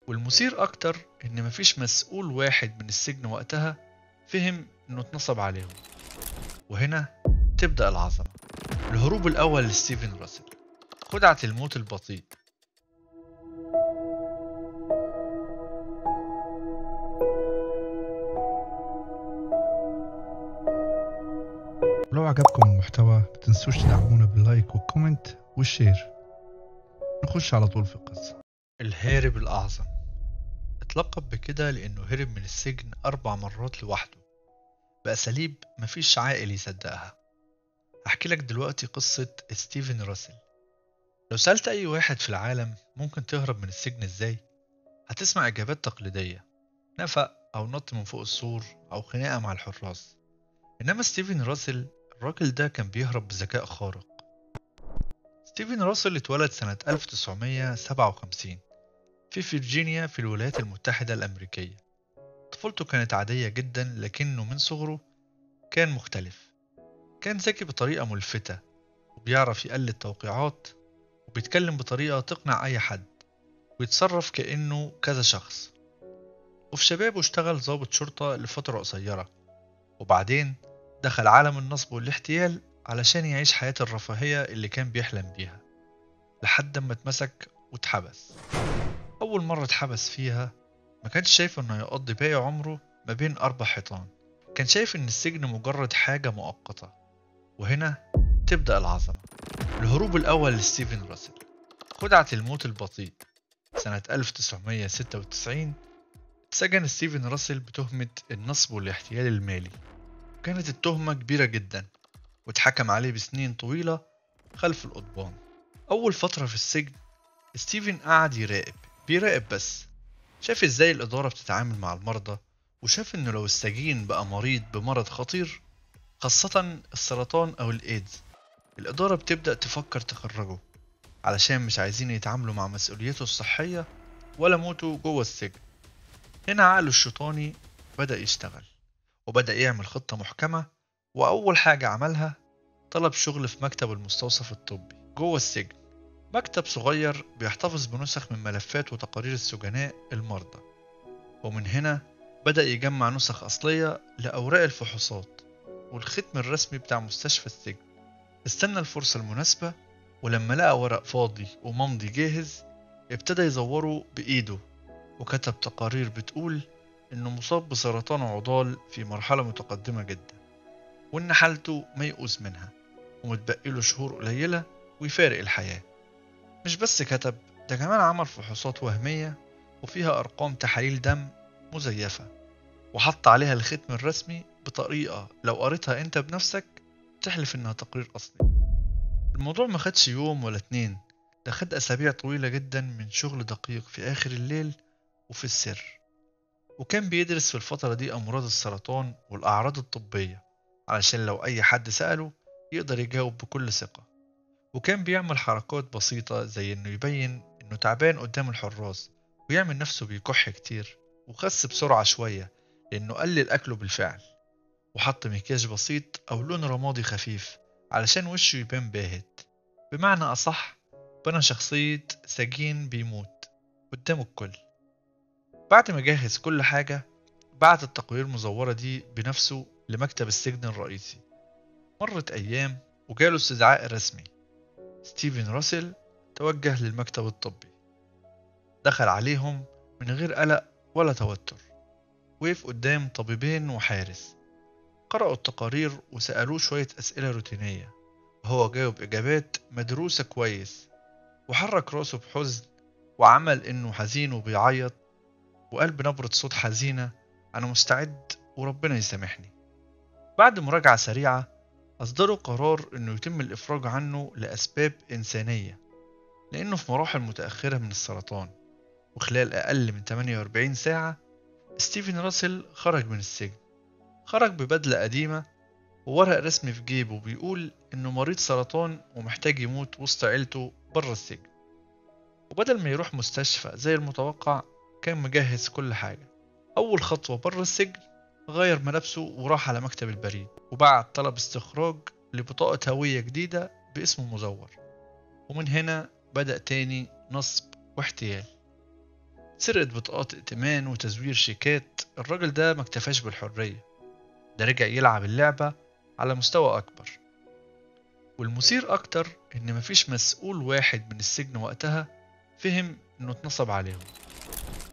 والمثير أكتر إن مفيش مسؤول واحد من السجن وقتها فهم إنه اتنصب عليهم. وهنا تبدأ العظمة. الهروب الأول لستيفن راسل، خدعة الموت البطيء. ولو عجبكم المحتوى متنسوش تدعمونا باللايك والكومنت والشير. نخش على طول في القصة. الهارب الأعظم اتلقب بكده لأنه هرب من السجن 4 مرات لوحده بأساليب مفيش عاقل يصدقها. هحكي لك دلوقتي قصة ستيفن راسل. لو سألت أي واحد في العالم ممكن تهرب من السجن إزاي، هتسمع إجابات تقليدية: نفق أو نط من فوق السور أو خناقة مع الحراس. إنما ستيفن راسل، الراجل ده كان بيهرب بذكاء خارق. ستيفن راسل اتولد سنة 1957 في فيرجينيا في الولايات المتحدة الأمريكية. طفولته كانت عادية جدا، لكنه من صغره كان مختلف. كان ذكي بطريقة ملفتة، وبيعرف يقلد توقيعات، وبيتكلم بطريقة تقنع أي حد، ويتصرف كأنه كذا شخص. وفي شبابه اشتغل ضابط شرطة لفترة قصيرة، وبعدين دخل عالم النصب والاحتيال علشان يعيش حياة الرفاهية اللي كان بيحلم بيها، لحد ما اتمسك واتحبس. أول مرة اتحبس فيها ما كانش شايف إنه يقضي باقي عمره ما بين 4 حيطان. كان شايف إن السجن مجرد حاجة مؤقتة. وهنا تبدأ العظمة. الهروب الأول لستيفن راسل، خدعة الموت البطيء. سنة 1996 اتسجن ستيفن راسل بتهمة النصب والاحتيال المالي. كانت التهمة كبيرة جدا، واتحكم عليه بسنين طويلة خلف القضبان. أول فترة في السجن ستيفن قعد بيراقب بس. شاف ازاي الإدارة بتتعامل مع المرضى، وشاف انه لو السجين بقى مريض بمرض خطير، خاصة السرطان أو الإيدز، الإدارة بتبدأ تفكر تخرجه، علشان مش عايزين يتعاملوا مع مسؤوليته الصحية ولا موته جوه السجن. هنا عقله الشيطاني بدأ يشتغل، وبدأ يعمل خطة محكمة. وأول حاجة عملها طلب شغل في مكتب المستوصف الطبي جوه السجن. مكتب صغير بيحتفظ بنسخ من ملفات وتقارير السجناء المرضى. ومن هنا بدأ يجمع نسخ أصلية لأوراق الفحوصات والختم الرسمي بتاع مستشفى السجن. استنى الفرصة المناسبة، ولما لقى ورق فاضي وممضي جاهز ابتدى يزوره بإيده، وكتب تقارير بتقول إنه مصاب بسرطان عضال في مرحلة متقدمة جدا، وإن حالته ميؤوس منها ومتبقيله شهور قليلة ويفارق الحياة. مش بس كتب، ده كمان عمل فحوصات وهمية وفيها أرقام تحاليل دم مزيفة، وحط عليها الختم الرسمي بطريقة لو قريتها انت بنفسك تحلف انها تقرير أصلي. الموضوع ما خدش يوم ولا 2، ده خد أسابيع طويلة جدا من شغل دقيق في آخر الليل وفي السر. وكان بيدرس في الفترة دي أمراض السرطان والأعراض الطبية، علشان لو أي حد سأله يقدر يجاوب بكل ثقة. وكان بيعمل حركات بسيطة زي إنه يبين إنه تعبان قدام الحراس، ويعمل نفسه بيكح كتير، وخس بسرعة شوية لأنه قلل أكله بالفعل، وحط مكياج بسيط أو لون رمادي خفيف علشان وشه يبان باهت. بمعنى أصح، بنى شخصية سجين بيموت قدام الكل. بعد ما جهز كل حاجة، بعت التقارير المزورة دي بنفسه لمكتب السجن الرئيسي. مرت أيام وجاله استدعاء رسمي. ستيفن راسل توجه للمكتب الطبي. دخل عليهم من غير قلق ولا توتر. وقف قدام طبيبين وحارس، قرأوا التقارير وسألوه شوية أسئلة روتينية، وهو جاوب إجابات مدروسة كويس. وحرك راسه بحزن وعمل إنه حزين وبيعيط، وقال بنبرة صوت حزينة: أنا مستعد وربنا يسامحني. بعد مراجعة سريعة أصدروا قرار إنه يتم الإفراج عنه لأسباب إنسانية، لأنه في مراحل متأخرة من السرطان. وخلال أقل من 48 ساعة ستيفن راسل خرج من السجن. خرج ببدلة قديمة وورق رسمي في جيبه بيقول إنه مريض سرطان ومحتاج يموت وسط عيلته بره السجن. وبدل ما يروح مستشفى زي المتوقع، كان مجهز كل حاجة. أول خطوة بره السجن غير ملابسه وراح على مكتب البريد، وبعت طلب استخراج لبطاقة هوية جديدة باسم مزور. ومن هنا بدأ تاني نصب واحتيال. سرقة بطاقات ائتمان وتزوير شيكات. الراجل ده ما اكتفاش بالحرية، ده رجع يلعب اللعبة على مستوى أكبر. والمثير أكتر إن مفيش مسؤول واحد من السجن وقتها فهم إنه اتنصب عليهم،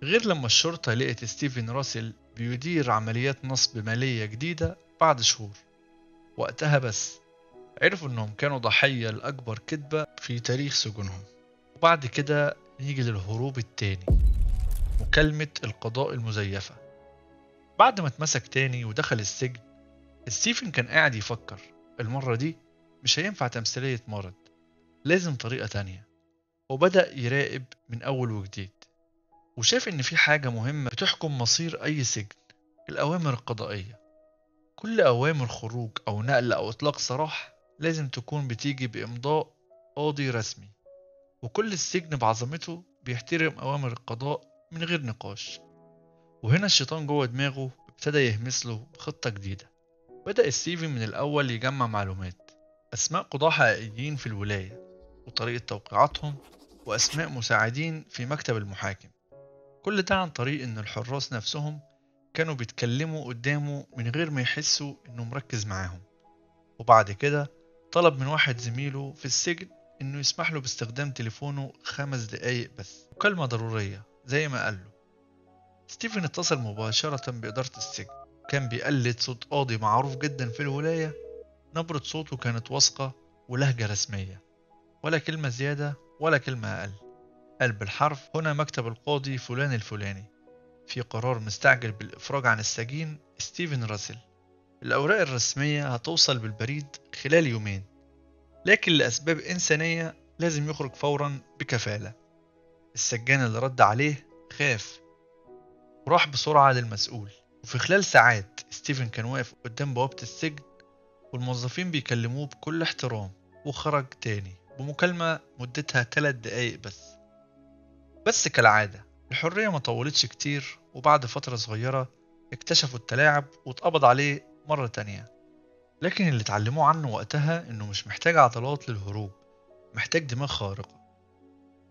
غير لما الشرطة لقت ستيفن راسل بيدير عمليات نصب مالية جديدة بعد شهور. وقتها بس عرفوا إنهم كانوا ضحية لأكبر كذبة في تاريخ سجونهم. وبعد كده نيجي للهروب التاني، مكالمة القضاء المزيفة. بعد ما اتمسك تاني ودخل السجن، ستيفن كان قاعد يفكر المرة دي مش هينفع تمثيلية مرض، لازم طريقة تانية. وبدأ يراقب من أول وجديد، وشاف إن في حاجة مهمة بتحكم مصير أي سجن: الأوامر القضائية. كل أوامر خروج أو نقل أو إطلاق سراح لازم تكون بتيجي بإمضاء قاضي رسمي، وكل السجن بعظمته بيحترم أوامر القضاء من غير نقاش. وهنا الشيطان جوه دماغه ابتدى يهمس له بخطة جديدة. بدأ ستيفن من الأول يجمع معلومات: أسماء قضاة حقيقيين في الولاية، وطريقة توقيعاتهم، وأسماء مساعدين في مكتب المحاكم. كل ده عن طريق إن الحراس نفسهم كانوا بيتكلموا قدامه من غير ما يحسوا إنه مركز معاهم. وبعد كده طلب من واحد زميله في السجن إنه يسمح له باستخدام تليفونه 5 دقايق بس، مكالمة ضرورية زي ما قال له. ستيفن اتصل مباشرة بإدارة السجن، كان بيقلد صوت قاضي معروف جدا في الولاية. نبرة صوته كانت واثقة ولهجة رسمية، ولا كلمة زيادة ولا كلمة أقل. قال بالحرف: هنا مكتب القاضي فلان الفلاني، في قرار مستعجل بالإفراج عن السجين ستيفن راسل. الأوراق الرسمية هتوصل بالبريد خلال يومين، لكن لأسباب إنسانية لازم يخرج فورا بكفالة. السجان اللي رد عليه خاف وراح بسرعة للمسؤول. وفي خلال ساعات ستيفن كان واقف قدام بوابة السجن والموظفين بيكلموه بكل احترام، وخرج تاني بمكالمة مدتها 3 دقايق بس كالعادة الحرية ما طولتش كتير، وبعد فترة صغيرة اكتشفوا التلاعب واتقبض عليه مرة تانية. لكن اللي اتعلموه عنه وقتها انه مش محتاج عضلات للهروب، محتاج دماغ خارقة.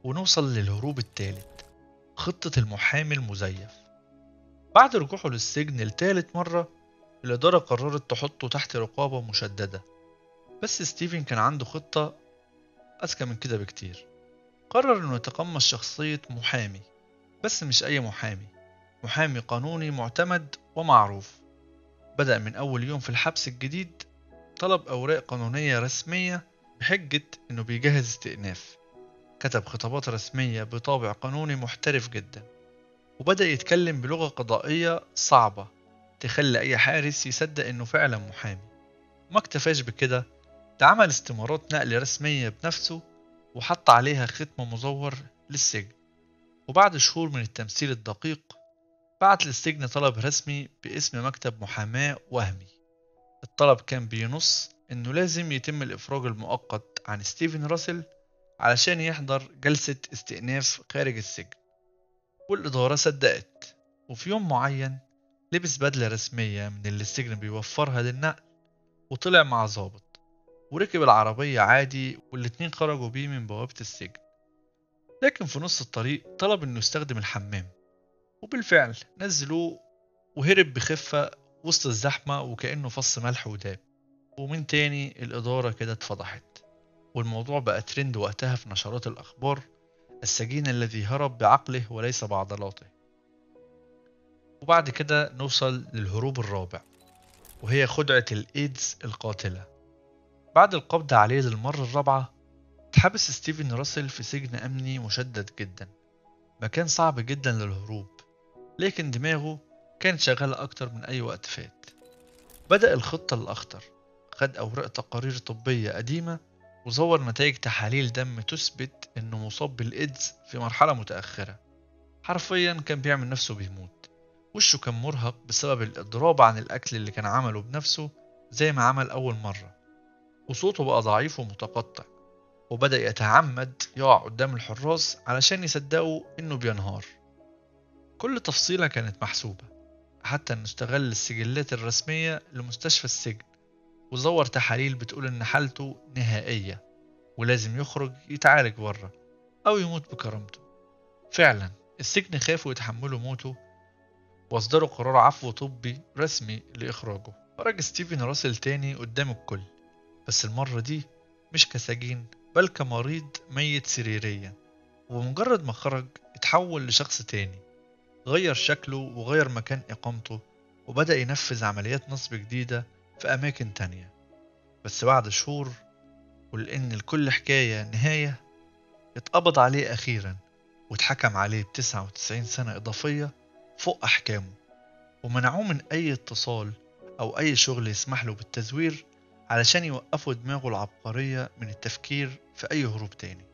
ونوصل للهروب التالت: خطة المحامي المزيف. بعد رجوعه للسجن لتالت مرة، الإدارة قررت تحطه تحت رقابة مشددة. بس ستيفن كان عنده خطة أذكى من كده بكتير. قرر إنه يتقمص شخصية محامي، بس مش أي محامي، محامي قانوني معتمد ومعروف. بدأ من أول يوم في الحبس الجديد طلب أوراق قانونية رسمية بحجة إنه بيجهز استئناف. كتب خطابات رسمية بطابع قانوني محترف جدا، وبدأ يتكلم بلغة قضائية صعبة تخلي أي حارس يصدق إنه فعلا محامي. ما اكتفاش بكده، ده عمل استمارات نقل رسمية بنفسه وحط عليها ختم مزور للسجن. وبعد شهور من التمثيل الدقيق بعت للسجن طلب رسمي باسم مكتب محاماة وهمي. الطلب كان بينص إنه لازم يتم الإفراج المؤقت عن ستيفن راسل علشان يحضر جلسة استئناف خارج السجن. والإدارة صدقت، وفي يوم معين لبس بدلة رسمية من اللي السجن بيوفرها للنقل، وطلع مع ضابط وركب العربية عادي، والاتنين خرجوا بيه من بوابة السجن. لكن في نص الطريق طلب إنه يستخدم الحمام، وبالفعل نزلوه وهرب بخفة وسط الزحمة وكأنه فص ملح وداب. ومن تاني الإدارة كده اتفضحت، والموضوع بقى ترند وقتها في نشرات الأخبار: السجين الذي هرب بعقله وليس بعضلاته. وبعد كده نوصل للهروب الرابع، وهي خدعة الإيدز القاتلة. بعد القبض عليه للمرة الرابعة اتحبس ستيفن راسل في سجن أمني مشدد جدا، مكان صعب جدا للهروب، لكن دماغه كانت شغالة أكتر من أي وقت فات. بدأ الخطة الأخطر، خد أوراق تقارير طبية قديمة وزور نتائج تحاليل دم تثبت إنه مصاب بالإيدز في مرحلة متأخرة. حرفيا كان بيعمل نفسه بيموت، وشه كان مرهق بسبب الإضراب عن الأكل اللي كان عمله بنفسه زي ما عمل أول مرة، وصوته بقى ضعيف ومتقطع، وبدأ يتعمد يقع قدام الحراس علشان يصدقوا إنه بينهار. كل تفصيلة كانت محسوبة، حتى إنه استغل السجلات الرسمية لمستشفى السجن وزور تحاليل بتقول إن حالته نهائية ولازم يخرج يتعالج بره أو يموت بكرامته. فعلا السجن خافوا يتحملوا موته واصدروا قرار عفو طبي رسمي لإخراجه. خرج ستيفن راسل تاني قدام الكل، بس المرة دي مش كسجين بل كمريض ميت سريريا. وبمجرد ما خرج اتحول لشخص تاني، غير شكله وغير مكان إقامته، وبدأ ينفذ عمليات نصب جديدة في أماكن تانية. بس بعد شهور، ولأن لكل حكاية نهاية، اتقبض عليه أخيرا واتحكم عليه ب99 سنة إضافية فوق أحكامه، ومنعوه من أي اتصال أو أي شغل يسمح له بالتزوير علشان يوقفوا دماغه العبقرية من التفكير في أي هروب تاني.